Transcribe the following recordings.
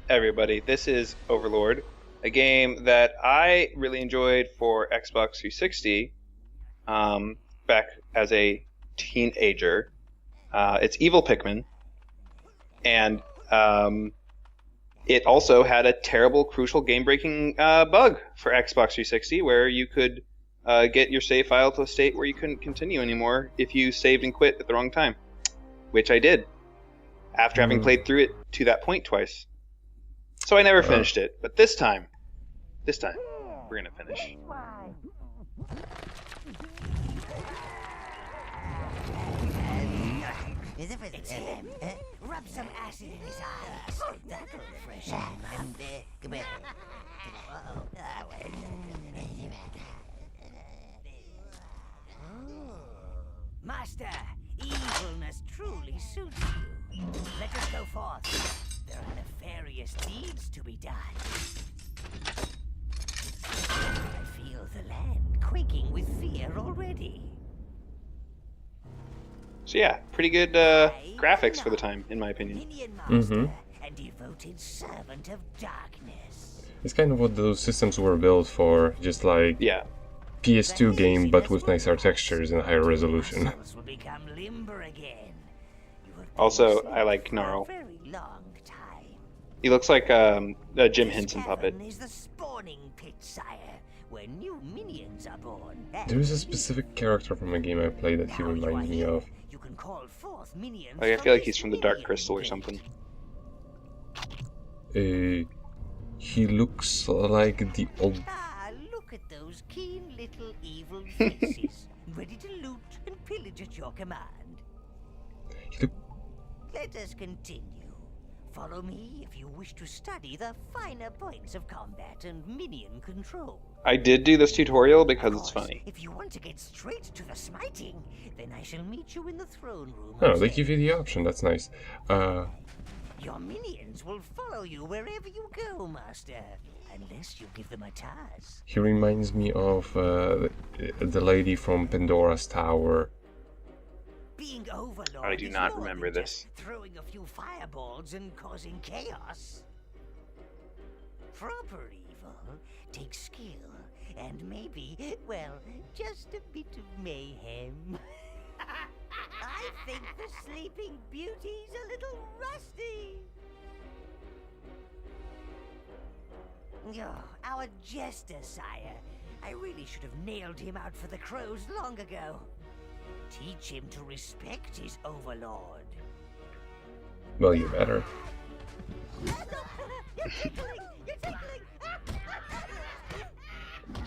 everybody? This is Overlord, a game that I really enjoyed for Xbox 360 back as a teenager. It's Evil Pikmin, and it also had a terrible, crucial game-breaking bug for Xbox 360 where you could get your save file to a state where you couldn't continue anymore if you saved and quit at the wrong time, which I did after having played through it to that point twice. So I never finished it, but this time, we're gonna finish. It's him. Rub some acid in his eyes. That'll freshen him. Come here. Master, evilness truly suits you. Let us go forth. There are nefarious deeds to be done. I feel the land quaking with fear already. So yeah, pretty good graphics for the time, in my opinion. Minion master and devoted servant of darkness. It's kind of what those systems were built for, just like Yeah. PS2 game, but with nicer textures and higher resolution. Muscles will become limber again. You have been Also, asleep I like for Gnarl. a very long time. He looks like a Jim This Henson puppet. cavern is the spawning pit, sire, where new minions are born. There is a specific character from a game I played that he Now you are reminds me here. of. You can call forth minions Like, I feel like this he's from the Dark minion Crystal or gate. something. He looks like the old... Ah, look at those keen little evil faces, ready to loot and pillage at your command. He look, Let us continue. Follow me if you wish to study the finer points of combat and minion control. I did do this tutorial because Of it's course, funny. If you want to get straight to the smiting, then I shall meet you in the throne room. oh, they upstairs. give you the option, that's nice. Your minions will follow you wherever you go, Master, unless you give them a task. He reminds me of the lady from Pandora's Tower. Being Overlord I do is not more remember than this. just throwing a few fireballs and causing chaos. Proper evil takes skill and maybe, well, just a bit of mayhem. I think the Sleeping Beauty's a little rusty. Oh, our jester, sire. I really should have nailed him out for the crows long ago. Teach him to respect his overlord. Well, you better. You're tickling! You're tickling!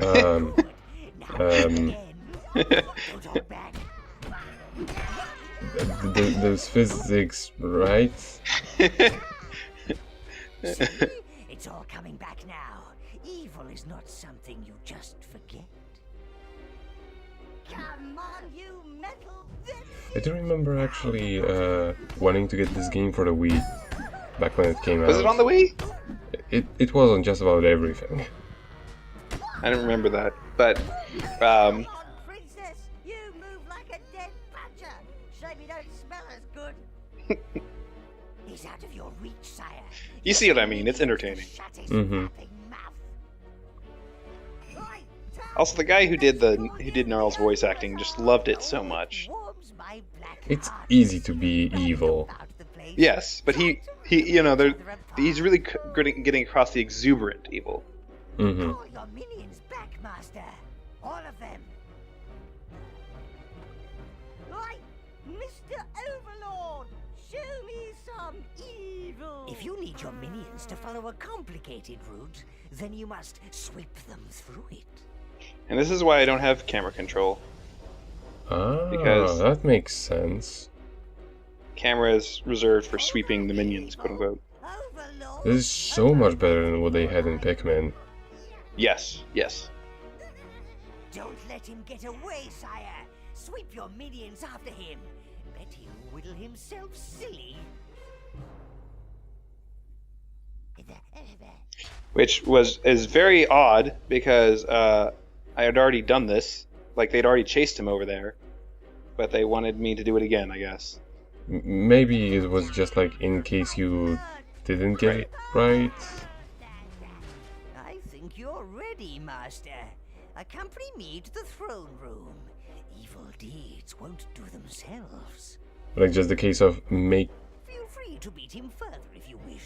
Now again. Don't hold back. Those physics, right? See? It's all coming back now. Evil is not something you just forget. Come on, you metal bitch! I do remember actually wanting to get this game for the Wii back when it came out. Was it on the Wii? It was on just about everything. I don't remember that, but Come on, princess! You move like a dead badger! Shame you don't smell as good. He's out of your reach, sire. you see what I mean. It's entertaining. Shut his Mhm. flapping mouth. Right, Also, the guy who did Gnarl's voice acting just loved it so much. warms my black It's heart. easy to be evil. About the place. Yes, but he he's really good at getting across the exuberant evil. Mm-hmm. Call your minions back, Master. All of them. Right, Mr. Overlord, show me some evil. If you need your minions to follow a complicated route, then you must sweep them through it. And this is why I don't have camera control. Ah, Because- that makes sense. Camera is reserved for sweeping the minions, quote unquote. Overlord. This is so much better than what they had in Pikmin. Yes, yes. Don't let him get away, sire. Sweep your minions after him. Bet he'll whittle himself silly. Which is very odd because I had already done this. Like they'd already chased him over there, but they wanted me to do it again, I guess. Maybe it was just like in case you didn't get it right. I think you're ready, Master. Accompany me to the throne room. Evil deeds won't do themselves. Like just the case of Feel free to beat him further if you wish.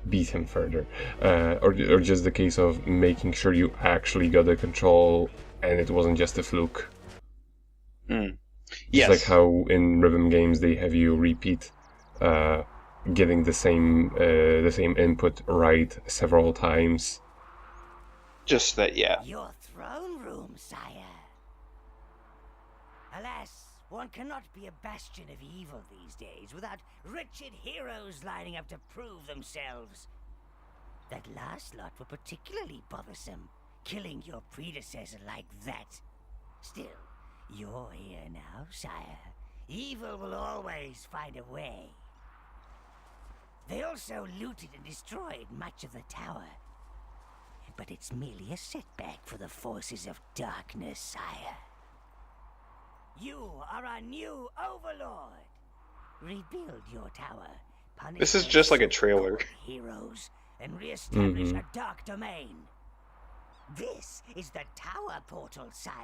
beat him further, or just the case of making sure you actually got the control and it wasn't just a fluke. Mm. Just Yes. like how in rhythm games they have you repeat getting the same input right several times. Just that, yeah. Your throne room, sire. Alas, one cannot be a bastion of evil these days without wretched heroes lining up to prove themselves. That last lot were particularly bothersome, killing your predecessor like that. Still, you're here now, sire. Evil will always find a way. They also looted and destroyed much of the tower. But it's merely a setback for the forces of darkness, sire. You are our new Overlord. Rebuild your tower. Punish This is those just like a so-called trailer. heroes and re-establish a dark domain. This is the tower portal, sire.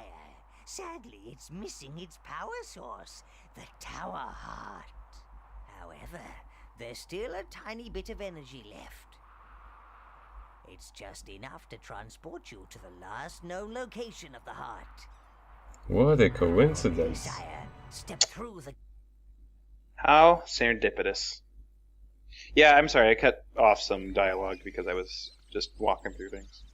Sadly, it's missing its power source, the tower heart. However, there's still a tiny bit of energy left. It's just enough to transport you to the last known location of the heart. What a coincidence. Sire, step through the... How serendipitous. Yeah, I'm sorry, I cut off some dialogue because I was just walking through things.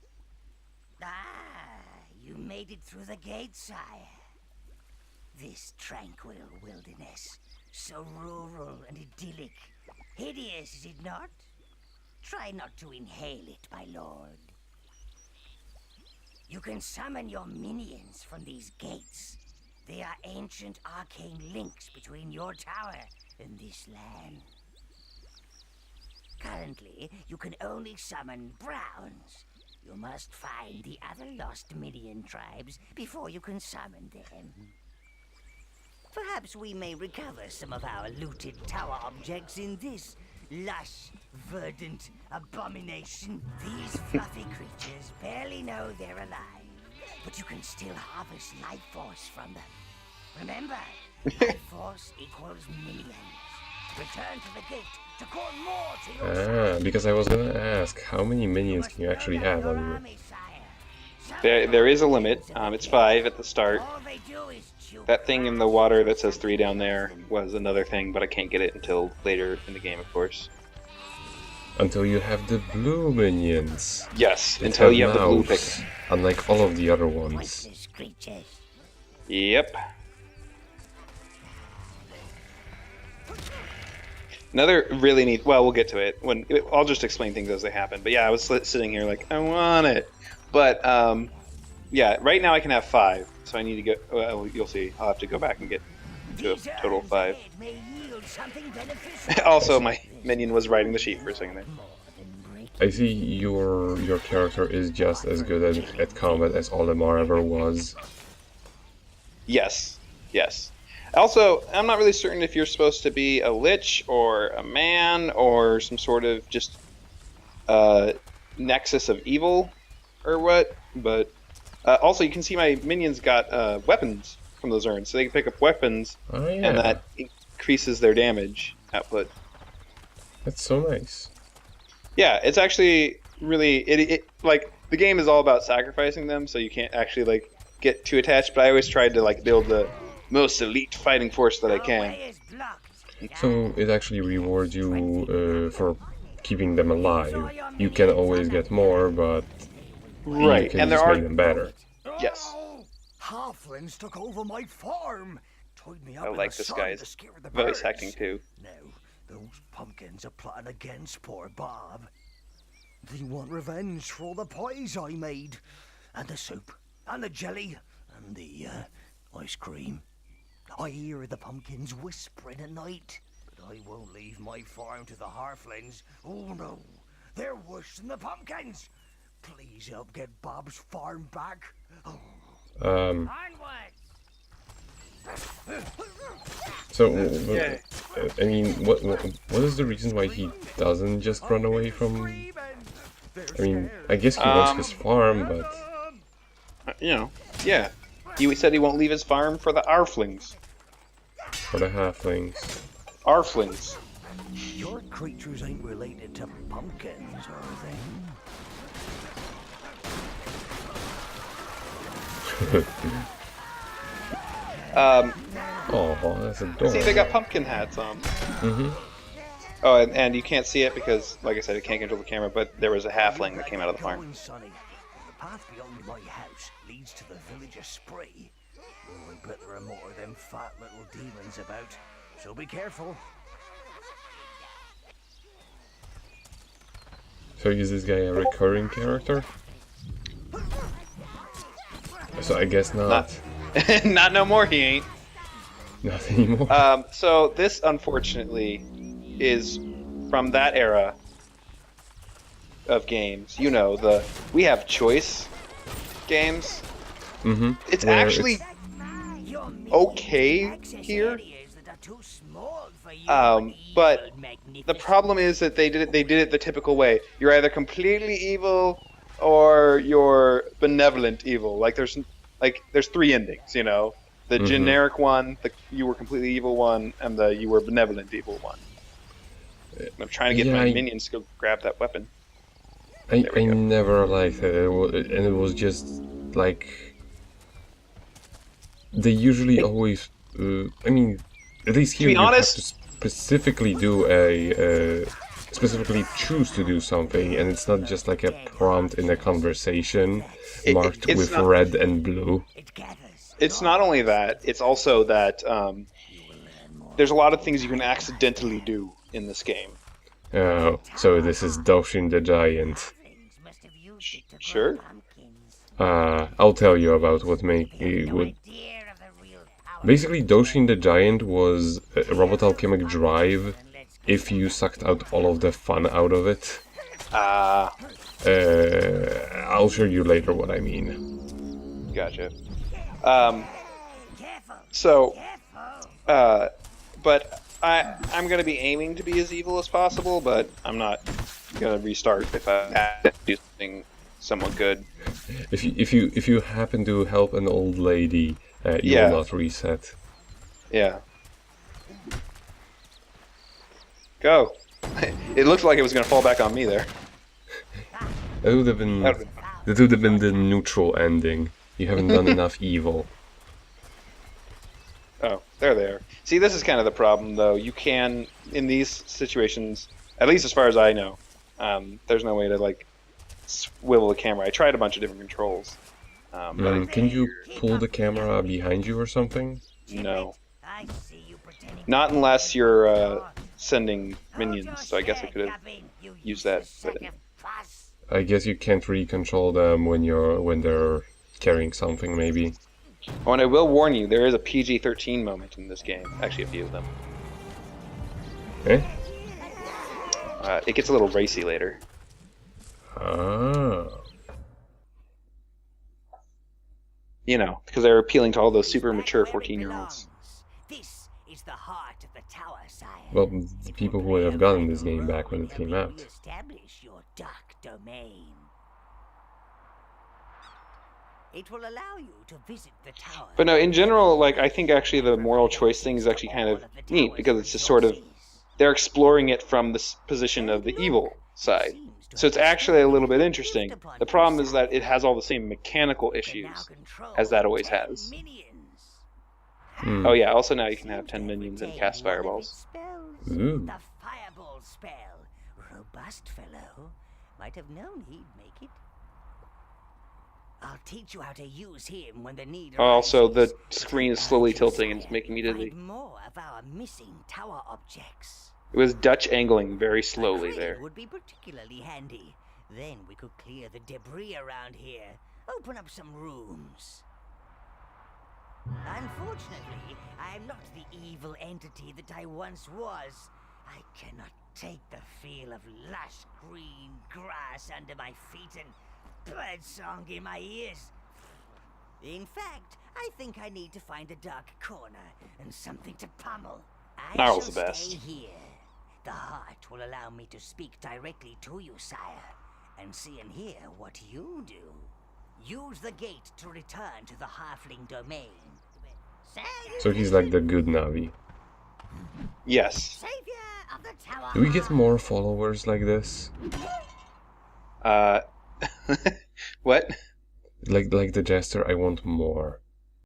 You made it through the gate, sire. This tranquil wilderness, so rural and idyllic. Hideous, is it not? Try not to inhale it, my lord. You can summon your minions from these gates. They are ancient arcane links between your tower and this land. Currently, you can only summon browns. You must find the other lost minion tribes before you can summon them. Perhaps we may recover some of our looted tower objects in this lush, verdant abomination. These fluffy creatures barely know they're alive, but you can still harvest life force from them. Remember, life force equals minions. Return to the gate to call more to your side. Because I was gonna ask, how many minions can you actually have on you? There is a limit. It's 5 at the start. That thing in the water that says 3 down there was another thing, but I can't get it until later in the game, of course. Until you have the blue minions. Yes, that until you have the blue mouths, pick. unlike all of the other ones. Yep. Another really neat... Well, we'll get to it. I'll just explain things as they happen. But yeah, I was sitting here like, I want it. But, yeah, right now I can have 5. So I need to go... Well, you'll see. I'll have to go back and get to a total of 5. Also, my minion was riding the sheep for a second there. I see your character is just as good at combat as Olimar ever was. Yes. Yes. Also, I'm not really certain if you're supposed to be a lich or a man or some sort of just nexus of evil or what, but also you can see my minions got weapons from those urns, so they can pick up weapons, Oh, yeah. and that increases their damage output. That's so nice. Yeah, it's actually really it like the game is all about sacrificing them, so you can't actually like get too attached. But I always tried to like build the most elite fighting force that I can. So it actually rewards you for keeping them alive. You can always get more, but Right, you can and there just are make them better. yes. Halflings took over my farm. Tied me up I in like the this sun guy's to scare the voice birds. acting too. Now, those pumpkins are plotting against poor Bob. They want revenge for all the pies I made, and the soup, and the jelly, and the ice cream. I hear the pumpkins whispering at night, but I won't leave my farm to the halflings. Oh no, they're worse than the pumpkins. Please help get Bob's farm back. Oh. Onward! So, I mean, what is the reason why he doesn't just run away from? I mean, I guess he wants his farm, but You know, yeah. He said he won't leave his farm for the Arflings. for the halflings. Arflings. Your creatures ain't related to pumpkins, are they? Oh, that's adorable. See, they got pumpkin hats on. Mm-hmm. Oh, and you can't see it because, like I said, it can't control the camera, but there was a halfling that came out of the farm. Going, Sonny. The path beyond my house leads to the village of Spree. Oh, I bet there are more of them fat little demons about, so be careful. So is this guy a recurring character? So I guess not. Not no more, he ain't. Not anymore. So this, unfortunately, is from that era of games. You know, we have choice games. Mm-hmm. It's Where actually okay here. But the problem is that they did it the typical way. You're either completely evil or you're benevolent evil. Like there's three endings, you know. The generic one, you were completely evil one, and you were benevolent evil one. I'm trying to get my minions to go grab that weapon. I never liked it, and it was just like they usually always. I mean, at least here to be you honest, have to specifically specifically choose to do something, and it's not just like a prompt in a conversation marked with not, red and blue. It's not only that; it's also that there's a lot of things you can accidentally do in this game. Oh, so this is Doshin the Giant. Sure. I'll tell you about what Basically, Doshin the Giant was a Robot Alchemic Drive if you sucked out all of the fun out of it. I'll show you later what I mean. Gotcha. But I'm going to be aiming to be as evil as possible, but I'm not going to restart if I do something somewhat good. If you happen to help an old lady, you will not reset. Yeah. Go. It looked like it was going to fall back on me there. That would have been the neutral ending. You haven't done enough evil. Oh, there they are. See, this is kind of the problem, though. You can, in these situations, at least as far as I know, there's no way to, like, swivel the camera. I tried a bunch of different controls. Can you pull the camera behind you or something? No. Not unless you're sending minions, so I guess I could have used that. But I guess you can't really control them when they're carrying something, maybe. Oh, and I will warn you, there is a PG-13 moment in this game. Actually, a few of them. Eh? It gets a little racy later. Ah. You know, because they're appealing to all those super mature 14-year-olds. This is the heart of the tower, sire. Well, the people who would have gotten this game back when it came out. Establish your dark domain. It will allow you to visit the tower. But no, in general, like, I think actually the moral choice thing is actually kind of neat, because it's just sort of, they're exploring it from the position of the evil side. So it's actually a little bit interesting. The problem is that it has all the same mechanical issues as that always has. Oh yeah, also now you can have 10 minions and cast fireballs. Ooh. The fireball spell. Robust fellow. Might have known he'd make it. I'll teach you how to use him when the need arises. Also, the screen is slowly tilting and it's making me dizzy. Find more of our missing tower objects. It was Dutch angling very slowly A crane there. would be particularly handy. Then we could clear the debris around here. Open up some rooms. Unfortunately, I am not the evil entity that I once was. I cannot take the feel of lush green grass under my feet and birdsong in my ears. In fact, I think I need to find a dark corner and something to pummel. I Gnarl's shall the best. stay here. The heart will allow me to speak directly to you, sire, and see and hear what you do. Use the gate to return to the halfling domain. So he's like the good Navi. Yes. Savior of the Tower. Do we get more followers like this? What? Like the Jester, I want more.